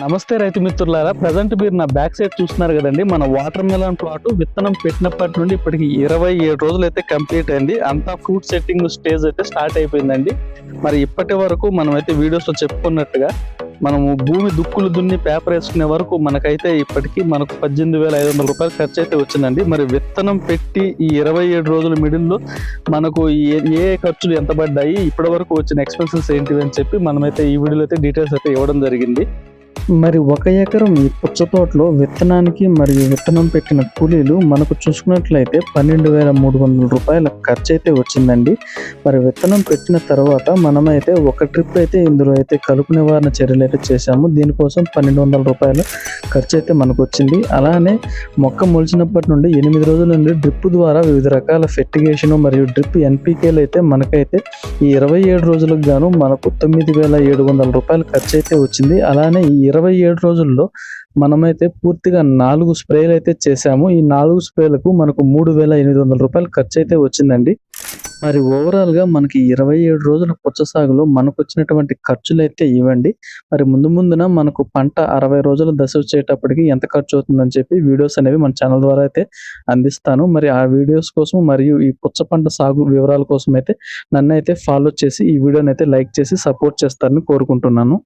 నమస్తే రైతు మిత్రులారా, ప్రజెంట్ మీరు నా బ్యాక్ సైడ్ చూస్తున్నారు కదండి. మన వాటర్ మెలన్ ప్లాట్ విత్తనం పెట్టినప్పటి నుండి ఇప్పటికి 27 రోజులు అయితే కంప్లీట్ అయింది. అంతా ఫ్రూట్ సెట్టింగ్ స్టేజ్ అయితే స్టార్ట్ అయిపోయిందండి. మరి ఇప్పటి వరకు మనమైతే వీడియోస్ లో చెప్పుకున్నట్టుగా మనము భూమి దుక్కులు దున్ని పేపర్ వేసుకునే వరకు మనకైతే ఇప్పటికీ మనకు 18,500 రూపాయలు ఖర్చు అయితే వచ్చిందండి. మరి విత్తనం పెట్టి ఈ 27 రోజుల మిడిల్లో మనకు ఏ ఖర్చులు ఎంత పడ్డాయి, ఇప్పటి వరకు వచ్చిన ఎక్స్పెన్సెస్ ఏంటివి అని చెప్పి మనమైతే ఈ వీడియోలో అయితే డీటెయిల్స్ అయితే ఇవ్వడం జరిగింది. మరి 1 ఎకరం ఈ పుచ్చ తోటలో విత్తనానికి మరియు విత్తనం పెట్టిన కూలీలు మనకు చూసుకున్నట్లయితే 12,300 రూపాయల ఖర్చు అయితే వచ్చిందండి. మరి విత్తనం పెట్టిన తర్వాత మనమైతే ఒక ట్రిప్ అయితే ఇందులో అయితే కలుపు నివారణ చర్యలు అయితే చేశాము. దీనికోసం 1,200 రూపాయల ఖర్చు అయితే మనకు వచ్చింది. అలానే మొక్క మొలిచినప్పటి నుండి 8 రోజుల నుండి డ్రిప్ ద్వారా వివిధ రకాల ఫెర్టిగేషన్ మరియు డ్రిప్ ఎన్పికేలు అయితే మనకైతే ఈ 27 రోజులకు గాను మనకు 9,700 రూపాయల ఖర్చు అయితే వచ్చింది. అలానే ఈ 27 రోజుల్లో మనమైతే పూర్తిగా 4 స్ప్రేలు అయితే చేసాము. ఈ 4 స్ప్రేలకు మనకు 3,800 రూపాయలు ఖర్చు అయితే వచ్చిందండి. మరి ఓవరాల్ గా మనకి 27 రోజుల పుచ్చ సాగులో మనకు వచ్చినటువంటి ఖర్చులు అయితే ఇవ్వండి. మరి ముందున మనకు పంట 60 రోజుల దశ వచ్చేటప్పటికి ఎంత ఖర్చు అవుతుందని చెప్పి వీడియోస్ అనేవి మన ఛానల్ ద్వారా అయితే అందిస్తాను. మరి ఆ వీడియోస్ కోసం మరియు ఈ పుచ్చ పంట సాగు వివరాల కోసం అయితే నన్ను అయితే ఫాలో చేసి ఈ వీడియోని అయితే లైక్ చేసి సపోర్ట్ చేస్తారని కోరుకుంటున్నాను.